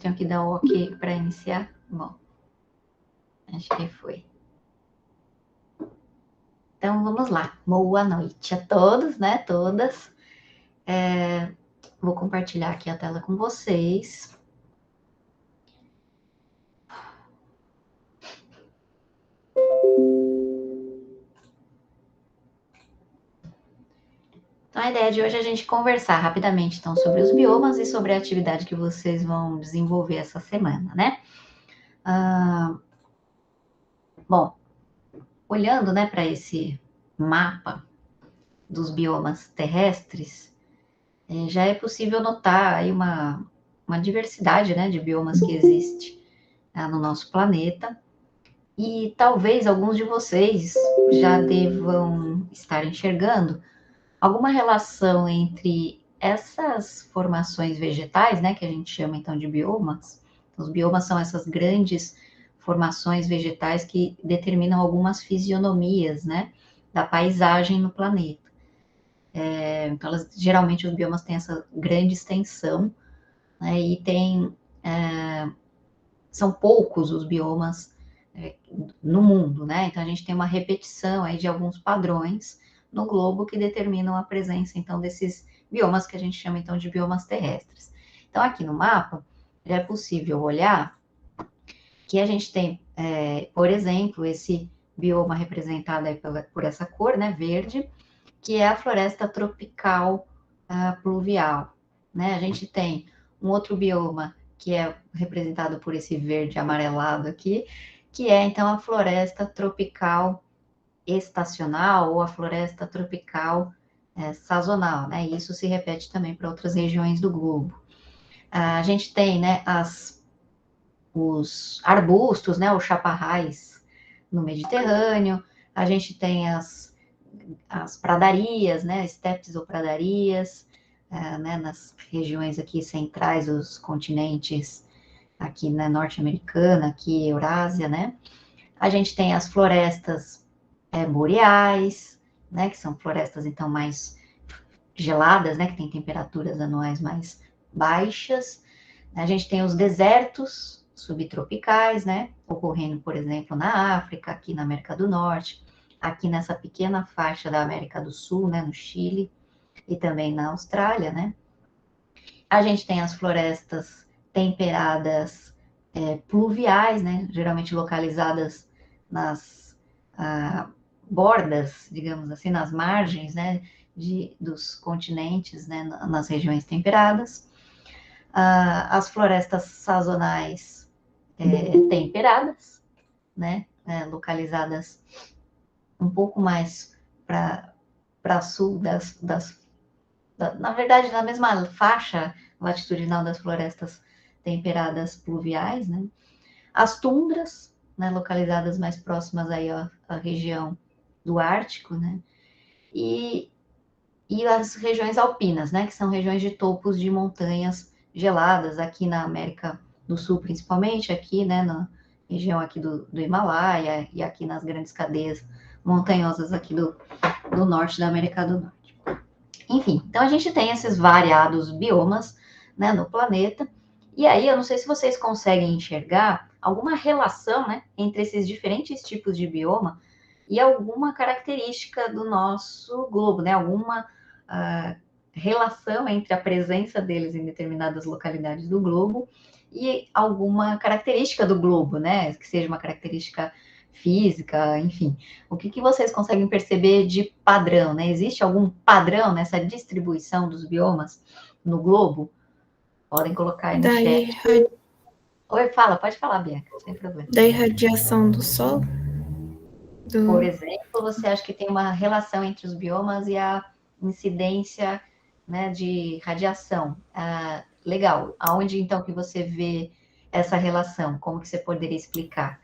tenho que dar o ok para iniciar. Bom, acho que foi. Então, vamos lá. Boa noite a todos, né? Todas. Vou compartilhar aqui a tela com vocês. Então, a ideia de hoje é a gente conversar rapidamente, então, sobre os biomas e sobre a atividade que vocês vão desenvolver essa semana, né? Bom, olhando, né, para esse mapa dos biomas terrestres, já é possível notar aí uma diversidade, né, de biomas que existe no nosso planeta. E talvez alguns de vocês já devam estar enxergando alguma relação entre essas formações vegetais, né, que a gente chama então de biomas. Os biomas são essas grandes formações vegetais que determinam algumas fisionomias, né, da paisagem no planeta. Então, geralmente os biomas têm essa grande extensão, né, e são poucos os biomas no mundo, né? Então a gente tem uma repetição aí de alguns padrões no globo que determinam a presença, então, desses biomas que a gente chama, então, de biomas terrestres. Então, aqui no mapa, já é possível olhar que a gente tem, por exemplo, esse bioma representado aí por essa cor, né, verde, que é a floresta tropical pluvial, né? A gente tem um outro bioma que é representado por esse verde amarelado aqui, que é, então, a floresta tropical estacional ou a floresta tropical sazonal, né? E isso se repete também para outras regiões do globo. A gente tem, né, os arbustos, né, os chaparrais no Mediterrâneo, a gente tem as pradarias, né, estepes ou pradarias, né, nas regiões aqui centrais dos continentes, aqui na norte-americana, aqui Eurásia, né? A gente tem as florestas boreais, né, que são florestas, então, mais geladas, né, que tem temperaturas anuais mais baixas. A gente tem os desertos subtropicais, né, ocorrendo, por exemplo, na África, aqui na América do Norte, aqui nessa pequena faixa da América do Sul, né, no Chile, e também na Austrália, né. A gente tem as florestas temperadas pluviais, né, geralmente localizadas nas bordas, digamos assim, nas margens, né, dos continentes, né, nas regiões temperadas. As florestas sazonais temperadas, né, localizadas um pouco mais para sul na verdade, na mesma faixa latitudinal das florestas temperadas pluviais, né? As tundras, né, localizadas mais próximas aí à região do Ártico, né? E as regiões alpinas, né, que são regiões de topos de montanhas geladas, aqui na América do Sul, principalmente, aqui, né, na região aqui do Himalaia e aqui nas grandes cadeias montanhosas aqui do norte da América do Norte. Enfim, então a gente tem esses variados biomas, né, no planeta, e aí eu não sei se vocês conseguem enxergar alguma relação, né, entre esses diferentes tipos de bioma e alguma característica do nosso globo, né, alguma relação entre a presença deles em determinadas localidades do globo e alguma característica do globo, né, que seja uma característica física, enfim. O que vocês conseguem perceber de padrão, né? Existe algum padrão nessa distribuição dos biomas no globo? Podem colocar aí no chat. Oi, pode falar, Bianca, sem problema. Da irradiação do Sol? Por exemplo, você acha que tem uma relação entre os biomas e a incidência, né, de radiação? Legal. Aonde, então, que você vê essa relação? Como que você poderia explicar?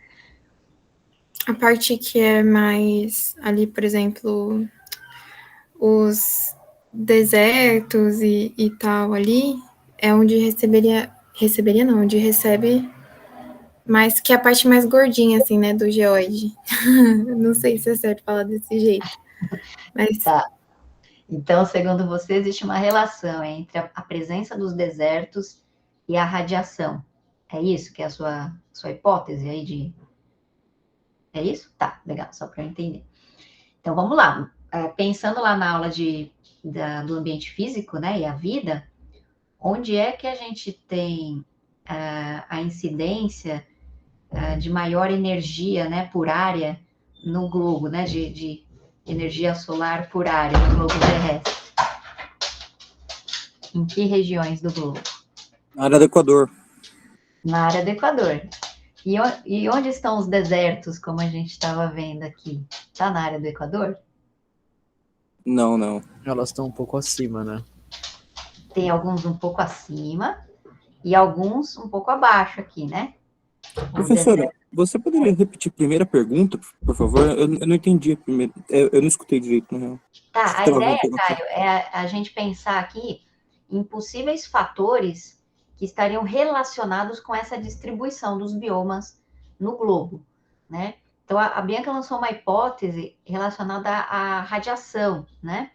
A parte que é mais ali, por exemplo, os desertos e tal ali, é onde receberia não, onde recebe mais, que é a parte mais gordinha, assim, né, do geóide. Não sei se é certo falar desse jeito, mas... Tá. Então, segundo você, existe uma relação entre a presença dos desertos e a radiação. É isso que é a sua hipótese aí de... É isso? Tá, legal, só para eu entender. Então, vamos lá. Pensando lá na aula do ambiente físico, né, e a vida, onde é que a gente tem a incidência de maior energia, né, por área no globo, né, de energia solar por área no globo terrestre? Em que regiões do globo? Na área do Equador. Na área do Equador. E onde estão os desertos, como a gente estava vendo aqui? Está na área do Equador? Não, não. Elas estão um pouco acima, né? Tem alguns um pouco acima e alguns um pouco abaixo aqui, né? Professora, você poderia repetir a primeira pergunta, por favor? Eu não entendi a primeira. Eu não escutei direito, na real. Tá, a ideia, Caio, é a gente pensar aqui em possíveis fatores que estariam relacionados com essa distribuição dos biomas no globo, né? Então, a Bianca lançou uma hipótese relacionada à radiação, né?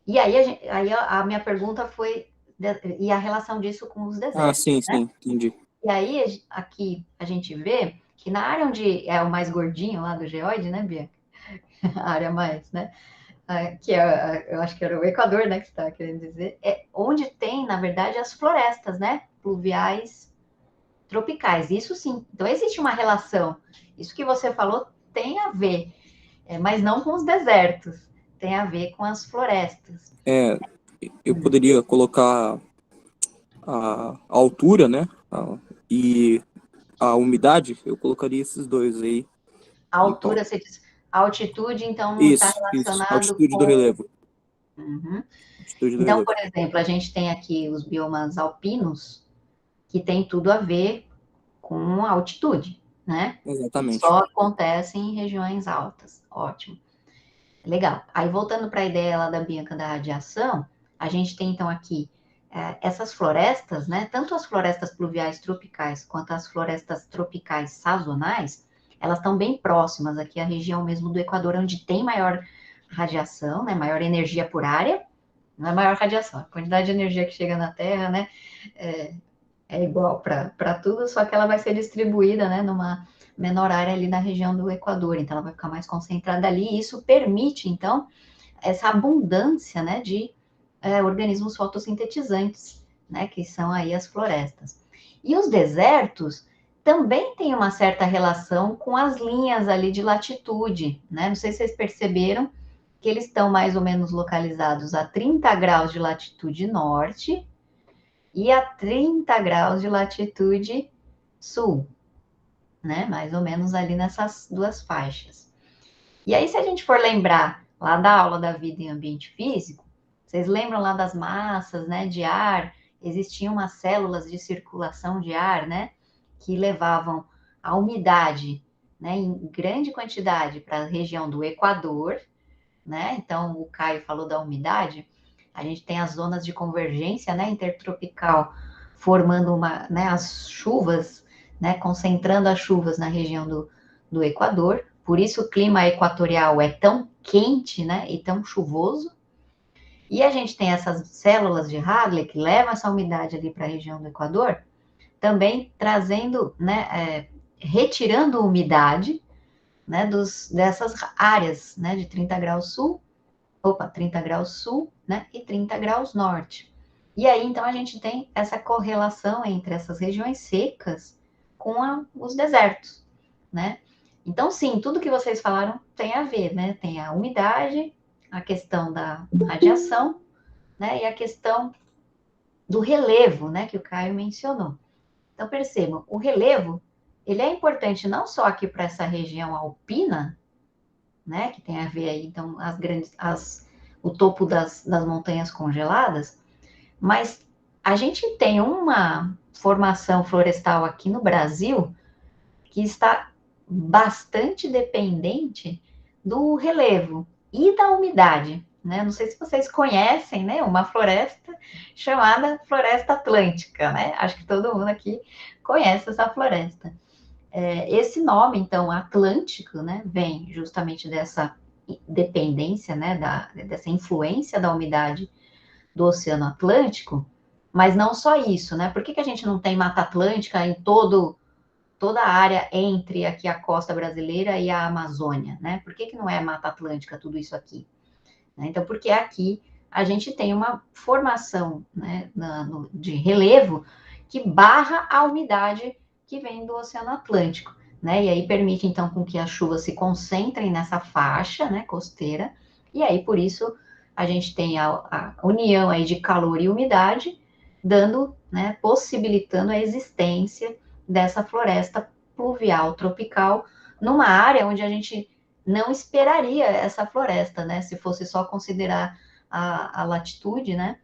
E aí a minha pergunta foi, e a relação disso com os desertos. Ah, sim, né? sim, entendi. E aí, aqui, a gente vê que na área onde é o mais gordinho lá do geóide, né, Bianca? A área mais, né? Que eu acho que era o Equador, né, que você estava querendo dizer, é onde tem, na verdade, as florestas, né, pluviais tropicais, isso sim. Então, existe uma relação. Isso que você falou tem a ver, mas não com os desertos, tem a ver com as florestas. Eu poderia colocar a altura, né, e a umidade, eu colocaria esses dois aí. A altura, você diz, a altitude, então, está Isso, relacionado altitude com... do relevo. Uhum. Altitude do Então, relevo. por exemplo, a gente tem aqui os biomas alpinos, que tem tudo a ver com a altitude, né? Exatamente. Só acontece em regiões altas. Ótimo. Legal. Aí, voltando para a ideia lá da Bianca da radiação, a gente tem, então, aqui essas florestas, né? Tanto as florestas pluviais tropicais quanto as florestas tropicais sazonais, elas estão bem próximas aqui à região mesmo do Equador, onde tem maior radiação, né? Maior energia por área, não é maior radiação, a quantidade de energia que chega na Terra, né? É igual para tudo, só que ela vai ser distribuída, né, numa menor área ali na região do Equador, então ela vai ficar mais concentrada ali, e isso permite, então, essa abundância, né, de organismos fotossintetizantes, né, que são aí as florestas. E os desertos também têm uma certa relação com as linhas ali de latitude, né, não sei se vocês perceberam que eles estão mais ou menos localizados a 30 graus de latitude norte, e a 30 graus de latitude sul, né? Mais ou menos ali nessas duas faixas. E aí, se a gente for lembrar lá da aula da vida em ambiente físico, vocês lembram lá das massas, né, de ar? Existiam umas células de circulação de ar, né, que levavam a umidade, né, em grande quantidade para a região do Equador, né? Então, o Caio falou da umidade. A gente tem as zonas de convergência, né, intertropical, formando né, as chuvas, né, concentrando as chuvas na região do Equador. Por isso o clima equatorial é tão quente, né, e tão chuvoso. E a gente tem essas células de Hadley que levam essa umidade ali para a região do Equador, também trazendo, né, retirando umidade, né, dessas áreas, né, de 30 graus sul, 30 graus sul, né, e 30 graus norte. E aí, então, a gente tem essa correlação entre essas regiões secas com os desertos, né? Então, sim, tudo que vocês falaram tem a ver, né? Tem a umidade, a questão da radiação, né, e a questão do relevo, né, que o Caio mencionou. Então, percebam, o relevo, ele é importante não só aqui para essa região alpina, né, que tem a ver aí, então, o topo das montanhas congeladas, mas a gente tem uma formação florestal aqui no Brasil que está bastante dependente do relevo e da umidade, né? Não sei se vocês conhecem, né, uma floresta chamada Floresta Atlântica, né? Acho que todo mundo aqui conhece essa floresta. Esse nome, então, Atlântico, né, vem justamente dessa dependência, né, dessa influência da umidade do Oceano Atlântico, Mas não só isso, né? Por que a gente não tem Mata Atlântica em toda a área entre aqui a costa brasileira e a Amazônia, né? Por que não é Mata Atlântica tudo isso aqui? Então, porque aqui a gente tem uma formação, né, de relevo que barra a umidade que vem do Oceano Atlântico, né? E aí permite, então, com que as chuvas se concentrem nessa faixa, né, costeira, e aí, por isso, a gente tem a união aí de calor e umidade, dando, né, possibilitando a existência dessa floresta pluvial tropical numa área onde a gente não esperaria essa floresta, né? Se fosse só considerar a latitude, né?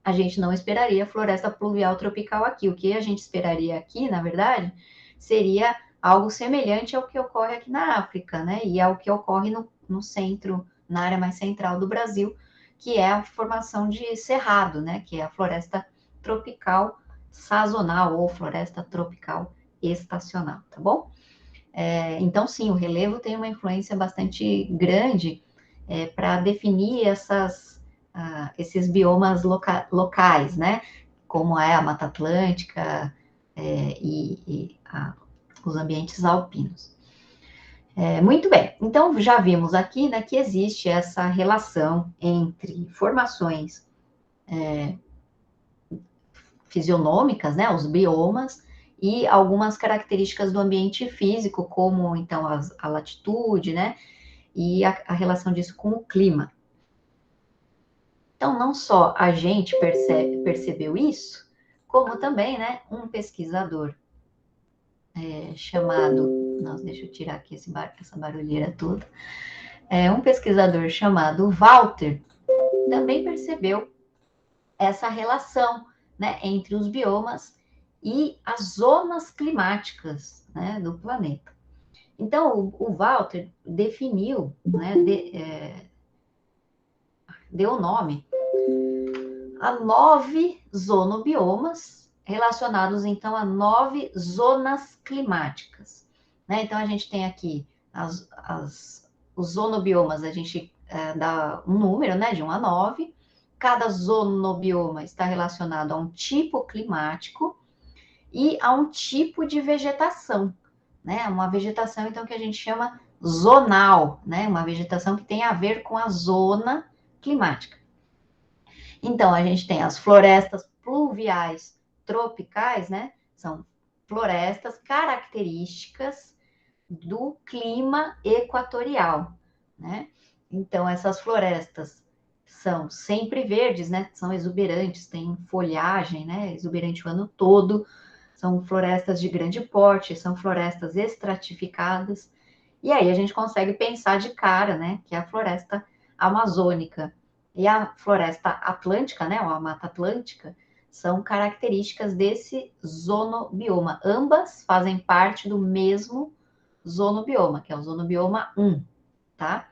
A gente não esperaria floresta pluvial tropical aqui. O que a gente esperaria aqui, na verdade, seria algo semelhante ao que ocorre aqui na África, né? E ao que ocorre no centro, na área mais central do Brasil, que é a formação de cerrado, né? Que é a floresta tropical sazonal ou floresta tropical estacional, tá bom? Então, sim, o relevo tem uma influência bastante grande para definir esses biomas locais, né? Como é a Mata Atlântica os ambientes alpinos. Muito bem, então já vimos aqui, né, que existe essa relação entre formações fisionômicas, né, os biomas, e algumas características do ambiente físico, como então a latitude, né, e a relação disso com o clima. Então, não só a gente percebeu isso, como também, né, um pesquisador chamado, nossa, deixa eu tirar aqui essa barulheira toda, um pesquisador chamado Walter também percebeu essa relação, né, entre os biomas e as zonas climáticas, né, do planeta. Então, o Walter definiu, né, deu nome a 9 zonobiomas relacionados, então, a 9 zonas climáticas. Né? Então, a gente tem aqui os zonobiomas, a gente dá um número, né, de 1 a 9. Cada zonobioma está relacionado a um tipo climático e a um tipo de vegetação, né? Uma vegetação, então, que a gente chama zonal, né? Uma vegetação que tem a ver com a zona climática. Então, a gente tem as florestas pluviais tropicais, né? São florestas características do clima equatorial, né? Então, essas florestas são sempre verdes, né? São exuberantes, têm folhagem, né? Exuberante o ano todo. São florestas de grande porte, são florestas estratificadas. E aí a gente consegue pensar de cara, né? Que é a floresta amazônica e a floresta atlântica, né? Ou a Mata Atlântica, são características desse zonobioma. Ambas fazem parte do mesmo zonobioma, que é o zonobioma 1, tá?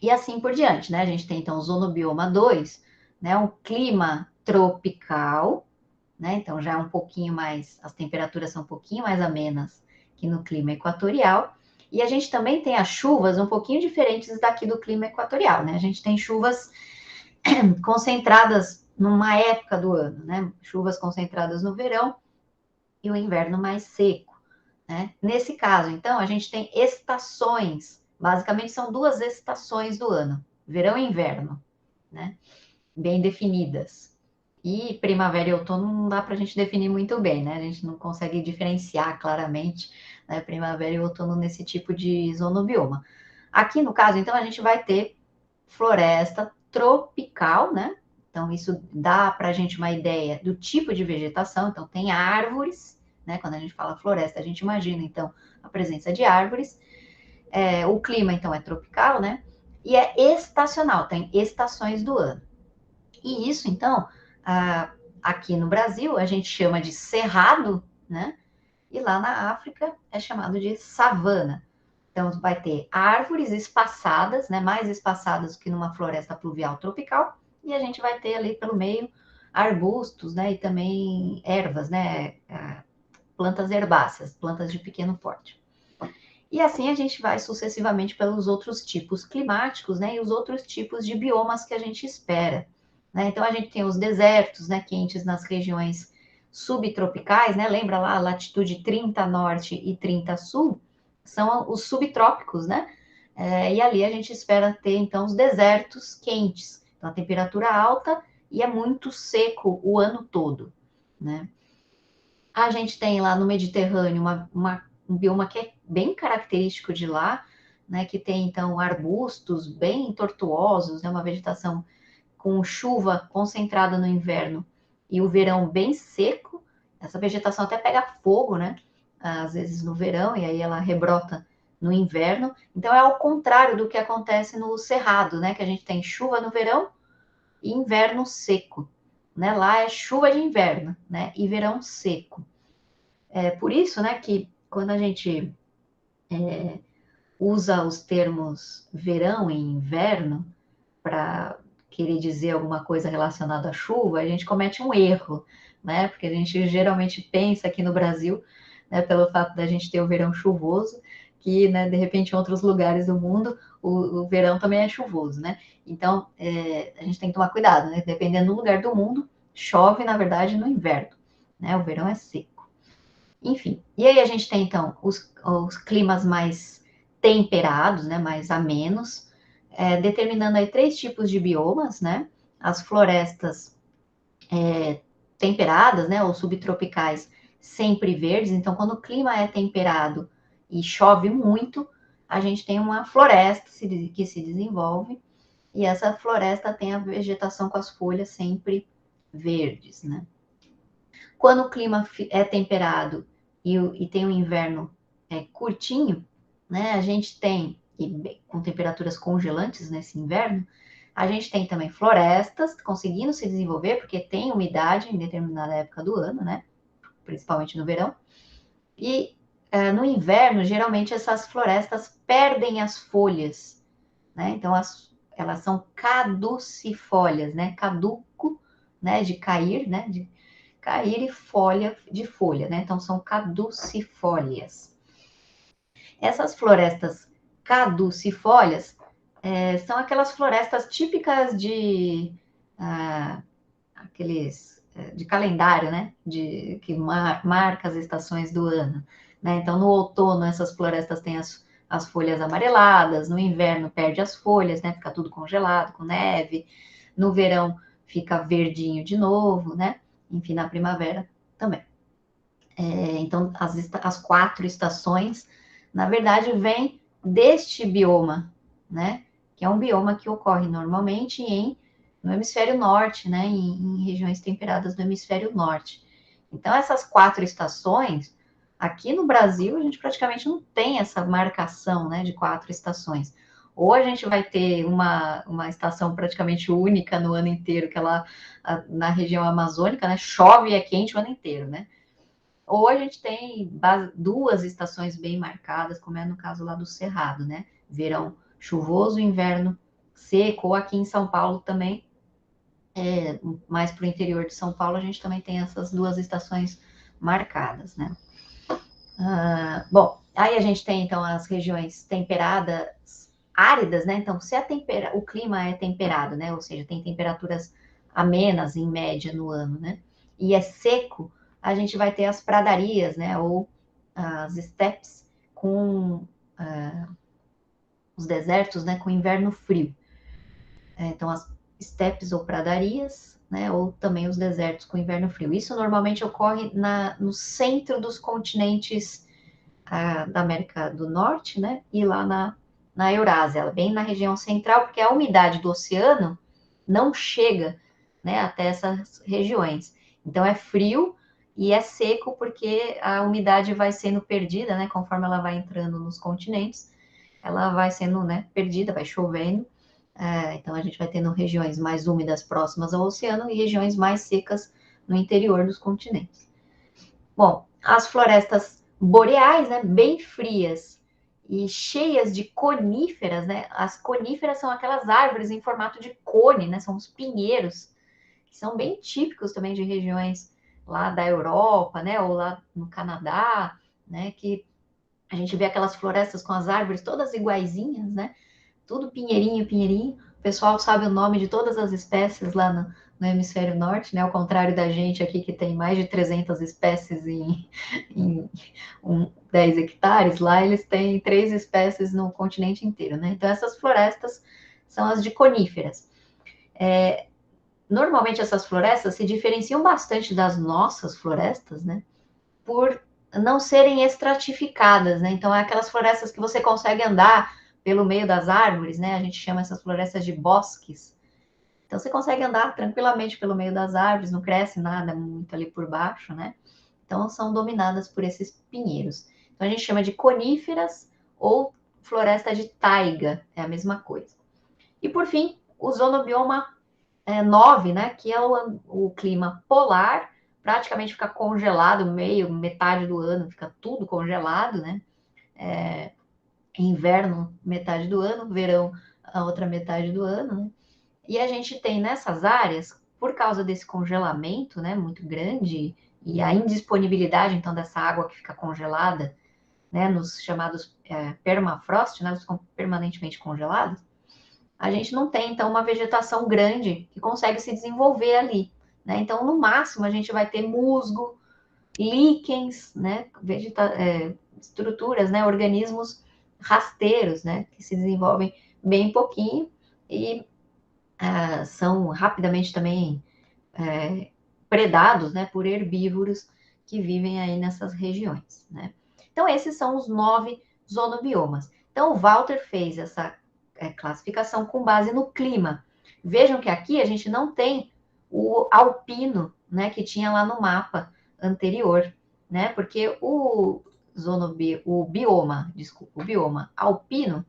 E assim por diante, né? A gente tem, então, o zonobioma 2, né? Um clima tropical, né? Então, já é um pouquinho mais, as temperaturas são um pouquinho mais amenas que no clima equatorial. E a gente também tem as chuvas um pouquinho diferentes daqui do clima equatorial, né? A gente tem chuvas concentradas numa época do ano, né? Chuvas concentradas no verão e o inverno mais seco, né? Nesse caso, então, a gente tem estações, basicamente são 2 estações do ano, verão e inverno, né? Bem definidas. E primavera e outono não dá para a gente definir muito bem, né? A gente não consegue diferenciar claramente, né, primavera e outono nesse tipo de zonobioma. Aqui, no caso, então, a gente vai ter floresta tropical, né? Então, isso dá para a gente uma ideia do tipo de vegetação. Então, tem árvores, né? Quando a gente fala floresta, a gente imagina, então, a presença de árvores. O clima, então, é tropical, né? E é estacional, tem estações do ano. E isso, então, aqui no Brasil, a gente chama de cerrado, né? E lá na África é chamado de savana. Então, vai ter árvores espaçadas, né? Mais espaçadas que numa floresta pluvial tropical. E a gente vai ter ali pelo meio arbustos, né? E também ervas, né? Plantas herbáceas, plantas de pequeno porte. E assim a gente vai sucessivamente pelos outros tipos climáticos, né? E os outros tipos de biomas que a gente espera. né? Então, a gente tem os desertos, né, quentes nas regiões subtropicais, né? Lembra lá, a latitude 30 norte e 30 sul, são os subtrópicos, né? E ali a gente espera ter, então, os desertos quentes. Então, a temperatura alta e é muito seco o ano todo, né? A gente tem lá no Mediterrâneo um bioma que é bem característico de lá, né? Que tem, então, arbustos bem tortuosos, né? Uma vegetação com chuva concentrada no inverno e o verão bem seco. Essa vegetação até pega fogo, né? Às vezes no verão, e aí ela rebrota no inverno. Então é ao contrário do que acontece no Cerrado, né? Que a gente tem chuva no verão e inverno seco, né? Lá é chuva de inverno, né? E verão seco. É por isso, né, que quando a gente usa os termos verão e inverno para querer dizer alguma coisa relacionada à chuva, a gente comete um erro, né? Porque a gente geralmente pensa aqui no Brasil, né, pelo fato da gente ter o verão chuvoso, que, né, de repente, em outros lugares do mundo, o verão também é chuvoso, né? Então, a gente tem que tomar cuidado, né? Dependendo do lugar do mundo, chove, na verdade, no inverno, né? O verão é seco. Enfim, e aí a gente tem, então, os climas mais temperados, né, mais amenos, determinando aí 3 tipos de biomas, né? As florestas temperadas, né, ou subtropicais, sempre verdes. Então, quando o clima é temperado e chove muito, a gente tem uma floresta que se desenvolve, e essa floresta tem a vegetação com as folhas sempre verdes, né? Quando o clima é temperado e tem um inverno curtinho, né, a gente tem, com temperaturas congelantes nesse inverno, a gente tem também florestas conseguindo se desenvolver, porque tem umidade em determinada época do ano, né, principalmente no verão, e no inverno, geralmente, essas florestas perdem as folhas, né, então elas são caducifólias, né, caduco, né, de cair, né, de cair e folha de folha, né? Então são caducifólias. Essas florestas caducifólias são aquelas florestas típicas de aqueles de calendário, né? Que marca as estações do ano, né? Então no outono essas florestas têm as folhas amareladas, no inverno perde as folhas, né? Fica tudo congelado, com neve. No verão fica verdinho de novo, né? Enfim, na primavera também. Então, as 4 estações, na verdade, vêm deste bioma, né? Que é um bioma que ocorre normalmente no hemisfério norte, né? Em regiões temperadas do hemisfério norte. Então, essas 4 estações, aqui no Brasil, a gente praticamente não tem essa marcação, né? De 4 estações. Ou a gente vai ter uma estação praticamente única no ano inteiro, que é lá na região amazônica, né? Chove e é quente o ano inteiro, né? Ou a gente tem 2 estações bem marcadas, como é no caso lá do Cerrado, né? Verão chuvoso, inverno seco, ou aqui em São Paulo também, mais para o interior de São Paulo, a gente também tem essas 2 estações marcadas, né? Bom, aí a gente tem, então, as regiões temperadas áridas, né? Então, se o clima é temperado, né? Ou seja, tem temperaturas amenas, em média, no ano, né? E é seco, a gente vai ter as pradarias, né? Ou as steppes com os desertos, né? Com inverno frio. Então, as steppes ou pradarias, né? Ou também os desertos com inverno frio. Isso normalmente ocorre no centro dos continentes da América do Norte, né? E lá na Eurásia, bem na região central, porque a umidade do oceano não chega, né, até essas regiões. Então é frio e é seco porque a umidade vai sendo perdida, né, conforme ela vai entrando nos continentes, ela vai sendo, né, perdida, vai chovendo. Então a gente vai tendo regiões mais úmidas próximas ao oceano e regiões mais secas no interior dos continentes. Bom, as florestas boreais, né, bem frias e cheias de coníferas, né? As coníferas são aquelas árvores em formato de cone, né? São os pinheiros, que são bem típicos também de regiões lá da Europa, né? Ou lá no Canadá, né? Que a gente vê aquelas florestas com as árvores todas iguaizinhas, né? Tudo pinheirinho, pinheirinho, O pessoal sabe o nome de todas as espécies lá no hemisfério norte, né? Ao contrário da gente aqui, que tem mais de 300 espécies em 10 hectares, lá eles têm 3 espécies no continente inteiro, né? Então, essas florestas são as de coníferas. Normalmente, essas florestas se diferenciam bastante das nossas florestas, né? Por não serem estratificadas, né? Então, é aquelas florestas que você consegue andar pelo meio das árvores, né? A gente chama essas florestas de bosques. Então, você consegue andar tranquilamente pelo meio das árvores, não cresce nada muito ali por baixo, né? Então, são dominadas por esses pinheiros. Então, a gente chama de coníferas ou floresta de taiga, é a mesma coisa. E, por fim, o zonobioma 9, né? Que é o clima polar, praticamente fica congelado, metade do ano, fica tudo congelado, né? Inverno, metade do ano, verão, a outra metade do ano, né? E a gente tem nessas áreas, por causa desse congelamento, né, muito grande, e a indisponibilidade, então, dessa água que fica congelada, né, nos chamados permafrost, né, elas ficam permanentemente congeladas, a gente não tem, então, uma vegetação grande que consegue se desenvolver ali, né? Então, no máximo, a gente vai ter musgo, líquens, né, estruturas, né, organismos rasteiros, né, que se desenvolvem bem pouquinho e são rapidamente também predados, né, por herbívoros que vivem aí nessas regiões, né? Então, esses são os 9 zonobiomas. Então, o Walter fez essa classificação com base no clima. Vejam que aqui a gente não tem o alpino, né, que tinha lá no mapa anterior, né? Porque o bioma alpino,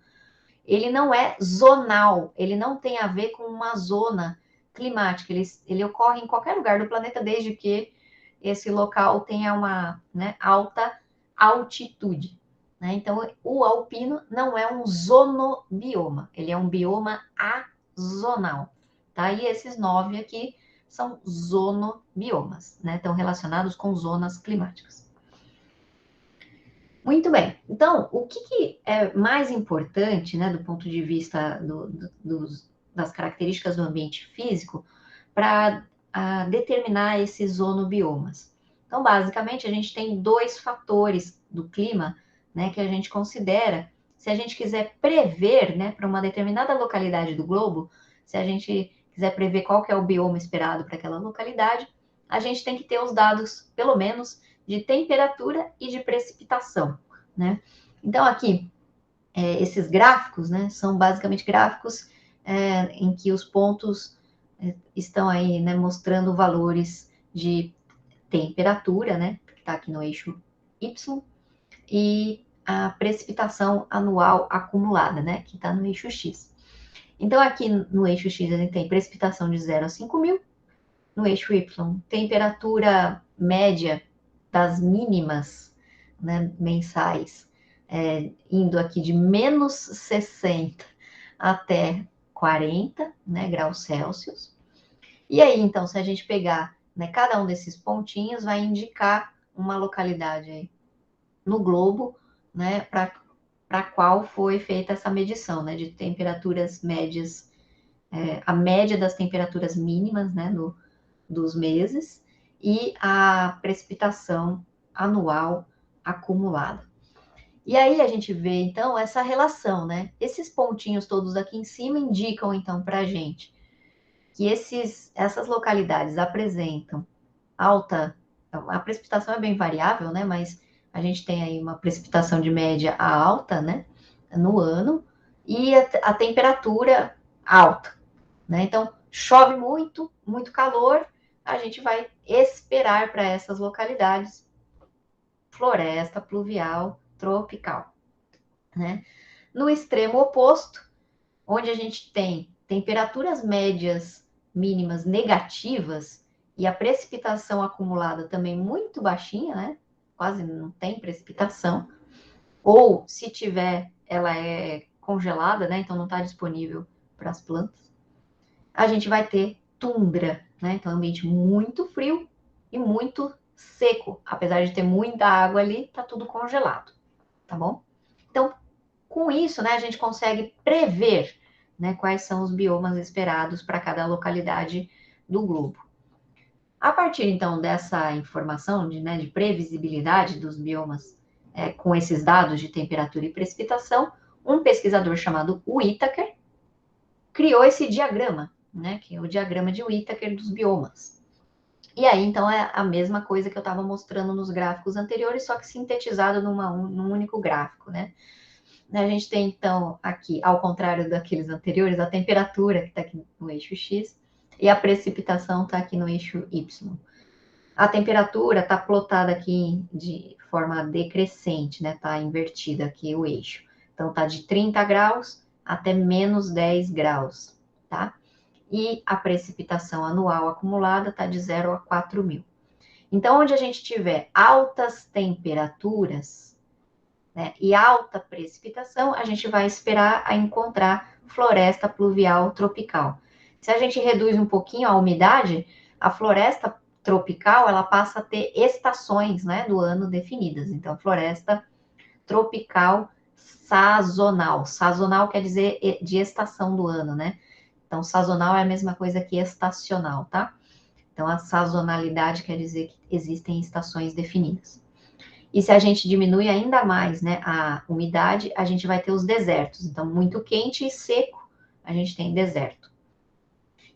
ele não é zonal, ele não tem a ver com uma zona climática, ele ocorre em qualquer lugar do planeta, desde que esse local tenha uma, né, alta altitude, né? Então, o alpino não é um zonobioma, ele é um bioma azonal, tá? E esses 9 aqui são zonobiomas, né? Estão relacionados com zonas climáticas. Muito bem. Então, o que é mais importante, né, do ponto de vista das características do ambiente físico para determinar esses zonobiomas? Então, basicamente, a gente tem 2 fatores do clima, né, que a gente considera, se a gente quiser prever, né, para uma determinada localidade do globo, se a gente quiser prever qual que é o bioma esperado para aquela localidade, a gente tem que ter os dados, pelo menos, de temperatura e de precipitação, né? Então, aqui, esses gráficos, né, são basicamente gráficos em que os pontos estão aí, né, mostrando valores de temperatura, né, que está aqui no eixo Y, e a precipitação anual acumulada, né, que está no eixo X. Então, aqui no eixo X, a gente tem precipitação de 0 a 5.000, no eixo Y, temperatura média das mínimas, né, mensais, indo aqui de menos 60 até 40, né, graus Celsius. E aí, então, se a gente pegar, né, cada um desses pontinhos, vai indicar uma localidade aí no globo, né, para qual foi feita essa medição, né, de temperaturas médias, a média das temperaturas mínimas, né, dos meses, e a precipitação anual acumulada. E aí a gente vê, então, essa relação, né? Esses pontinhos todos aqui em cima indicam, então, para a gente que essas localidades apresentam alta... A precipitação é bem variável, né? Mas a gente tem aí uma precipitação de média alta, né? No ano, e a temperatura alta, né? Então, chove muito, muito calor, a gente vai esperar para essas localidades floresta pluvial tropical, né? No extremo oposto, onde a gente tem temperaturas médias mínimas negativas e a precipitação acumulada também muito baixinha, né? Quase não tem precipitação, ou se tiver, ela é congelada, né? Então não está disponível para as plantas. A gente vai ter tundra, né? Então, ambiente muito frio e muito seco. Apesar de ter muita água ali, tá tudo congelado, tá bom? Então, com isso, né, a gente consegue prever, né, quais são os biomas esperados para cada localidade do globo. A partir, então, dessa informação de previsibilidade dos biomas com esses dados de temperatura e precipitação, um pesquisador chamado Whittaker criou esse diagrama, né, que é o diagrama de Whittaker dos biomas. E aí, então, é a mesma coisa que eu estava mostrando nos gráficos anteriores, só que sintetizado num único gráfico, né? A gente tem, então, aqui, ao contrário daqueles anteriores, a temperatura, que está aqui no eixo X, e a precipitação está aqui no eixo Y. A temperatura está plotada aqui de forma decrescente, né? Está invertida aqui o eixo. Então, está de 30 graus até menos 10 graus, tá? E a precipitação anual acumulada está de 0 a 4.000. Então, onde a gente tiver altas temperaturas, né, e alta precipitação, a gente vai esperar a encontrar floresta pluvial tropical. Se a gente reduz um pouquinho a umidade, a floresta tropical, ela passa a ter estações, né, do ano definidas. Então, floresta tropical sazonal. Sazonal quer dizer de estação do ano, né? Então, sazonal é a mesma coisa que estacional, tá? Então, a sazonalidade quer dizer que existem estações definidas. E se a gente diminui ainda mais, né, a umidade, a gente vai ter os desertos. Então, muito quente e seco, a gente tem deserto.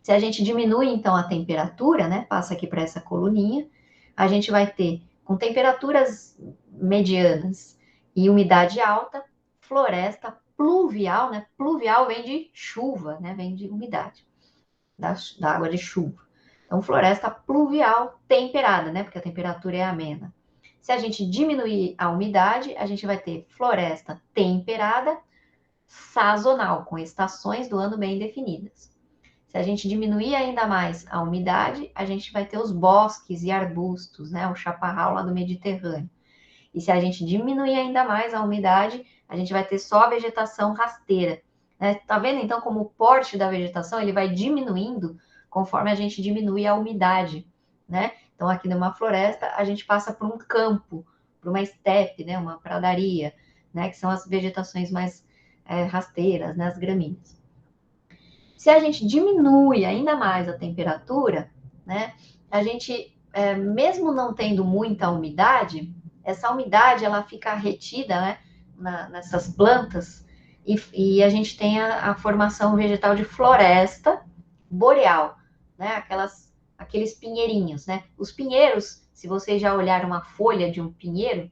Se a gente diminui, então, a temperatura, né, passa aqui para essa coluninha, a gente vai ter, com temperaturas medianas e umidade alta, floresta pluvial, né? Pluvial vem de chuva, né? Vem de umidade, da água de chuva. Então, floresta pluvial temperada, né? Porque a temperatura é amena. Se a gente diminuir a umidade, a gente vai ter floresta temperada sazonal, com estações do ano bem definidas. Se a gente diminuir ainda mais a umidade, a gente vai ter os bosques e arbustos, né? O chaparral lá do Mediterrâneo. E se a gente diminuir ainda mais a umidade, a gente vai ter só a vegetação rasteira, né? Tá vendo, então, como o porte da vegetação ele vai diminuindo conforme a gente diminui a umidade, né? Então, aqui numa floresta, a gente passa por um campo, por uma estepe, né? Uma pradaria, né? Que são as vegetações mais rasteiras, né? As gramíneas. Se a gente diminui ainda mais a temperatura, né? A gente, mesmo não tendo muita umidade, essa umidade ela fica retida, né, nessas plantas e a gente tem a formação vegetal de floresta boreal, né, aqueles pinheirinhos, né? Os pinheiros, se vocês já olharam uma folha de um pinheiro,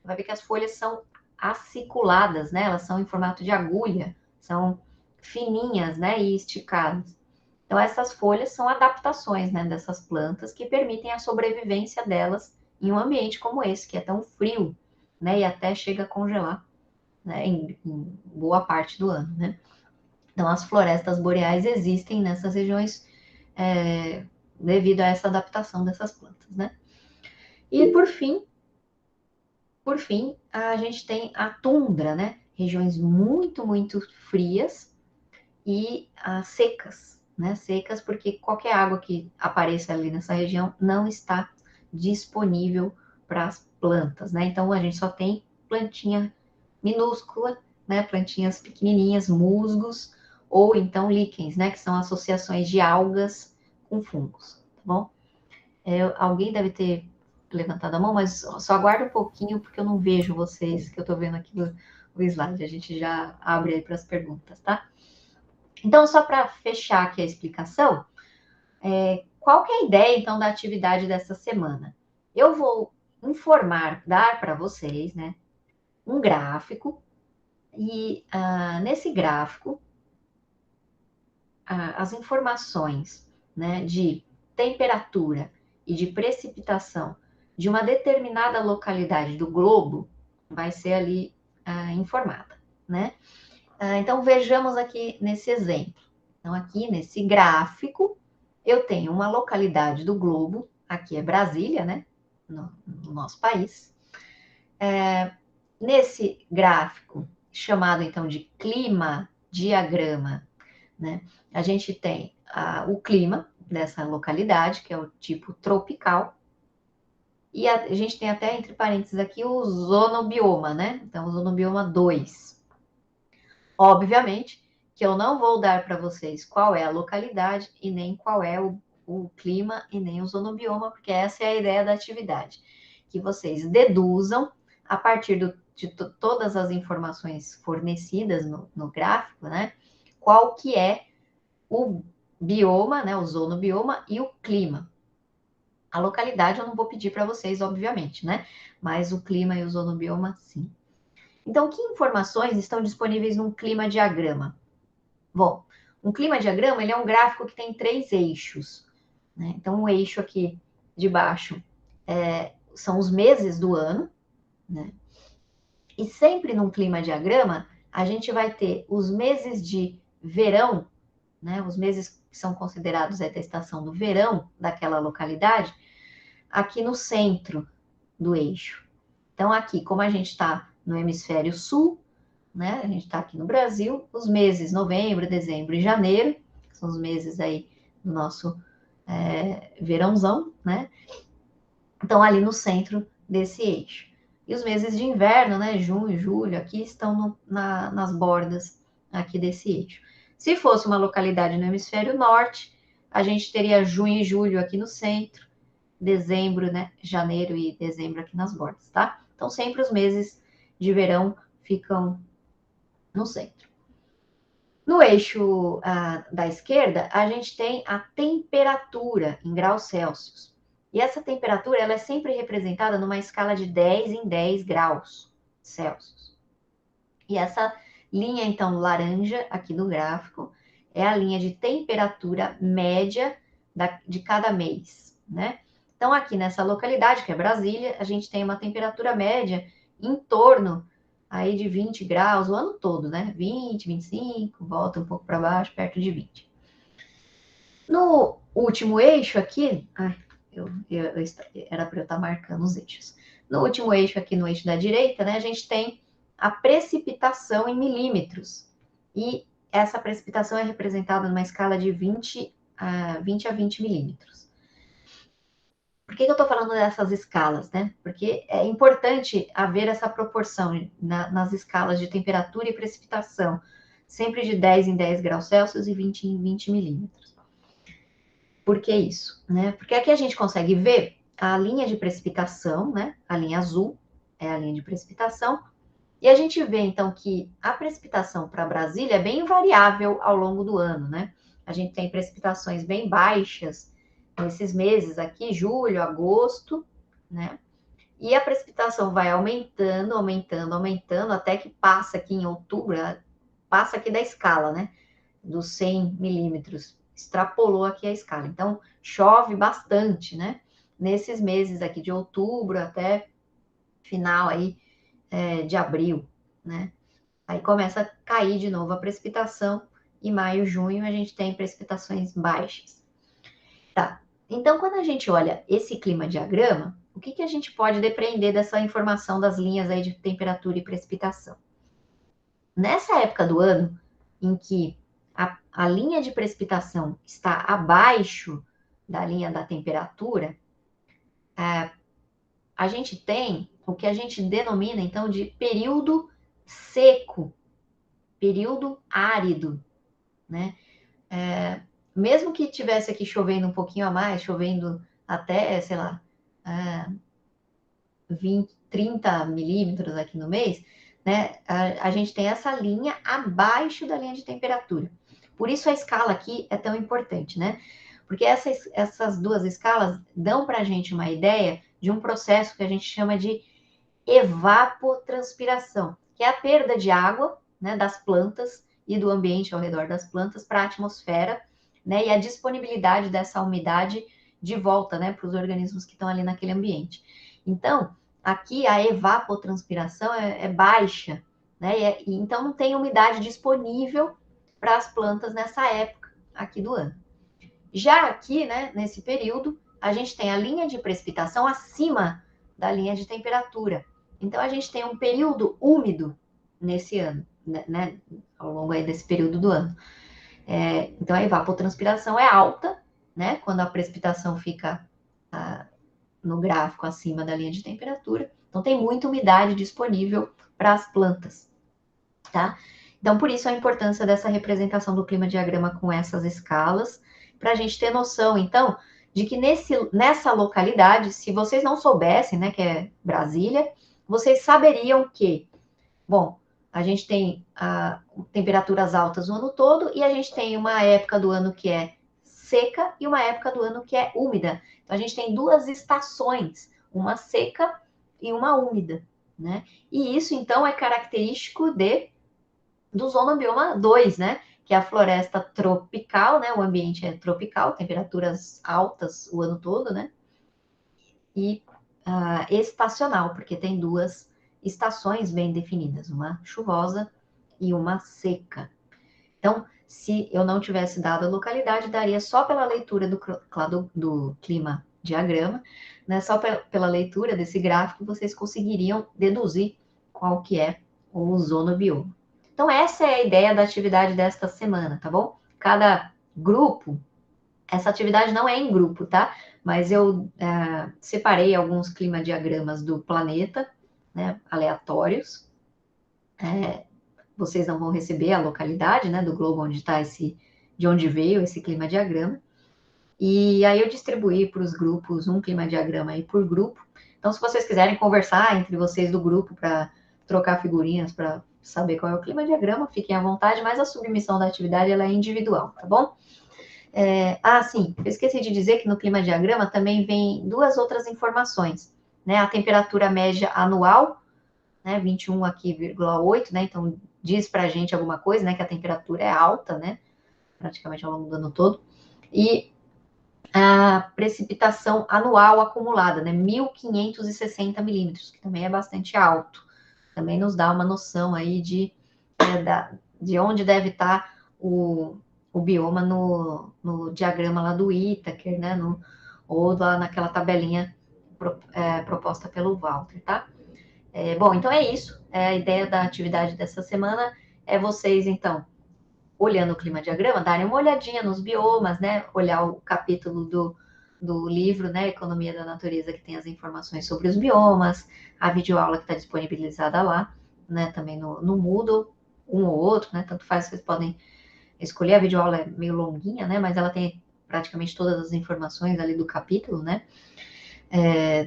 vai ver que as folhas são aciculadas, né? Elas são em formato de agulha, são fininhas, né, e esticadas. Então essas folhas são adaptações, né, dessas plantas que permitem a sobrevivência delas em um ambiente como esse, que é tão frio, né, e até chega a congelar, né, em boa parte do ano, né. Então, as florestas boreais existem nessas regiões devido a essa adaptação dessas plantas, né. E, por fim, a gente tem a tundra, né, regiões muito, muito frias e secas, né, secas porque qualquer água que apareça ali nessa região não está disponível para as plantas, né? Então a gente só tem plantinha minúscula, né? Plantinhas pequenininhas, musgos ou então líquens, né? Que são associações de algas com fungos, tá bom? Alguém deve ter levantado a mão, mas só aguarda um pouquinho porque eu não vejo vocês, que eu estou vendo aqui o slide. A gente já abre aí para as perguntas, tá? Então, só para fechar aqui a explicação, qual que é a ideia, então, da atividade dessa semana? Eu vou dar para vocês, né, um gráfico, e nesse gráfico, as informações, né, de temperatura e de precipitação de uma determinada localidade do globo vai ser ali informada, né? Então, vejamos aqui nesse exemplo. Então, aqui nesse gráfico, eu tenho uma localidade do globo, aqui é Brasília, né, no nosso país. Nesse gráfico, chamado então de clima diagrama, né, a gente tem o clima dessa localidade, que é o tipo tropical, e a gente tem até entre parênteses aqui o zonobioma, né, então o zonobioma 2. Obviamente que eu não vou dar para vocês qual é a localidade e nem qual é o clima e nem o zonobioma, porque essa é a ideia da atividade, que vocês deduzam a partir de todas as informações fornecidas no gráfico, né? Qual que é o bioma, né? O zonobioma e o clima. A localidade eu não vou pedir para vocês, obviamente, né? Mas o clima e o zonobioma, sim. Então, que informações estão disponíveis num climadiagrama? Bom, um climadiagrama, ele é um gráfico que tem 3 eixos, né? Então, um eixo aqui de baixo são os meses do ano, né? E sempre num climadiagrama, a gente vai ter os meses de verão, né? Os meses que são considerados da estação do verão daquela localidade, aqui no centro do eixo. Então, aqui, como a gente está no hemisfério sul, né? A gente está aqui no Brasil, os meses novembro, dezembro e janeiro, que são os meses aí do nosso verãozão, né? Então, ali no centro desse eixo. E os meses de inverno, né? Junho, julho, aqui estão nas bordas aqui desse eixo. Se fosse uma localidade no hemisfério norte, a gente teria junho e julho aqui no centro, dezembro, né? Janeiro e dezembro aqui nas bordas, tá? Então, sempre os meses de verão ficam no centro. No eixo da esquerda, a gente tem a temperatura em graus Celsius. E essa temperatura ela é sempre representada numa escala de 10 em 10 graus Celsius. E essa linha, então, laranja aqui do gráfico, é a linha de temperatura média de cada mês, né? Então, aqui nessa localidade, que é Brasília, a gente tem uma temperatura média em torno aí de 20 graus o ano todo, né? 20, 25, volta um pouco para baixo, perto de 20. No último eixo aqui, era para eu estar marcando os eixos. No último eixo aqui, no eixo da direita, né, a gente tem a precipitação em milímetros. E essa precipitação é representada numa escala de 20 a 20 milímetros. Por que eu estou falando dessas escalas, né? Porque é importante haver essa proporção nas escalas de temperatura e precipitação, sempre de 10 em 10 graus Celsius e 20 em 20 milímetros. Por que isso? Né? Porque aqui a gente consegue ver a linha de precipitação, né? A linha azul é a linha de precipitação, e a gente vê, então, que a precipitação para Brasília é bem variável ao longo do ano, né? A gente tem precipitações bem baixas nesses meses aqui, julho, agosto, né? E a precipitação vai aumentando, aumentando, aumentando, até que passa aqui em outubro, passa aqui da escala, né? Dos 100 milímetros, extrapolou aqui a escala. Então, chove bastante, né? Nesses meses aqui de outubro até final aí de abril, né? Aí começa a cair de novo a precipitação, e maio, junho a gente tem precipitações baixas. Tá, então quando a gente olha esse climadiagrama, o que a gente pode depreender dessa informação das linhas aí de temperatura e precipitação? Nessa época do ano, em que a linha de precipitação está abaixo da linha da temperatura, a gente tem o que a gente denomina, então, de período seco, período árido, né? Mesmo que tivesse aqui chovendo um pouquinho a mais, chovendo até, sei lá, 20, 30 milímetros aqui no mês, né? A gente tem essa linha abaixo da linha de temperatura. Por isso a escala aqui é tão importante, né? Porque essas duas escalas dão para a gente uma ideia de um processo que a gente chama de evapotranspiração, que é a perda de água, né, das plantas e do ambiente ao redor das plantas para a atmosfera, né, e a disponibilidade dessa umidade de volta, né, para os organismos que estão ali naquele ambiente. Então, aqui a evapotranspiração é baixa, né, e então não tem umidade disponível para as plantas nessa época aqui do ano. Já aqui, né, nesse período, a gente tem a linha de precipitação acima da linha de temperatura. Então, a gente tem um período úmido nesse ano, né, ao longo aí desse período do ano. Então, a evapotranspiração é alta, né, quando a precipitação fica no gráfico acima da linha de temperatura. Então, tem muita umidade disponível para as plantas, tá? Então, por isso a importância dessa representação do climadiagrama com essas escalas, para a gente ter noção, então, de que nessa localidade, se vocês não soubessem, né, que é Brasília, vocês saberiam que, bom, a gente tem temperaturas altas o ano todo e a gente tem uma época do ano que é seca e uma época do ano que é úmida. Então, a gente tem duas estações, uma seca e uma úmida, né? E isso, então, é característico do Zonobioma 2, né? Que é a floresta tropical, né? O ambiente é tropical, temperaturas altas o ano todo, né? E estacional, porque tem duas estações bem definidas, uma chuvosa e uma seca. Então, se eu não tivesse dado a localidade, daria só pela leitura do clima diagrama, né? Só pela leitura desse gráfico, vocês conseguiriam deduzir qual que é o zonobioma. Então, essa é a ideia da atividade desta semana, tá bom? Cada grupo, essa atividade não é em grupo, tá? Mas eu separei alguns climadiagramas do planeta, né, aleatórios. Vocês não vão receber a localidade, né, do globo onde está de onde veio esse climadiagrama. E aí eu distribuí para os grupos um climadiagrama aí por grupo. Então, se vocês quiserem conversar entre vocês do grupo para trocar figurinhas, para saber qual é o climadiagrama, fiquem à vontade, mas a submissão da atividade ela é individual, tá bom? Sim, eu esqueci de dizer que no climadiagrama também vem duas outras informações, né? A temperatura média anual, né? 21 aqui, 0,8, né? Então, diz para a gente alguma coisa, né? Que a temperatura é alta, né? Praticamente ao longo do ano todo. E a precipitação anual acumulada, né? 1.560 milímetros, que também é bastante alto. Também nos dá uma noção aí de onde deve estar o bioma no diagrama lá do Itaker, né? Ou lá naquela tabelinha proposta pelo Walter, tá? Bom, então é isso. A ideia da atividade dessa semana é vocês, então, olhando o climadiagrama, darem uma olhadinha nos biomas, né? Olhar o capítulo do livro, né? Economia da Natureza, que tem as informações sobre os biomas, a videoaula que está disponibilizada lá, né? Também no Moodle, um ou outro, né? Tanto faz, vocês podem escolher. A videoaula é meio longuinha, né? Mas ela tem praticamente todas as informações ali do capítulo, né?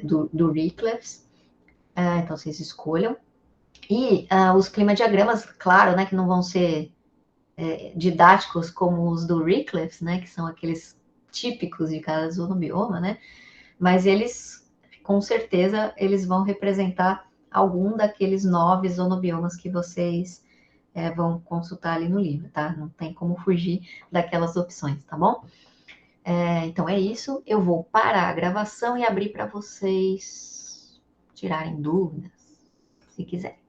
Do Reclefs. Então, vocês escolham. E os climadiagramas, claro, né? Que não vão ser didáticos como os do Reclefs, né, que são aqueles típicos de cada zonobioma, né, mas eles, com certeza, eles vão representar algum daqueles 9 zonobiomas que vocês vão consultar ali no livro, tá? Não tem como fugir daquelas opções, tá bom? Então é isso, eu vou parar a gravação e abrir para vocês tirarem dúvidas, se quiser.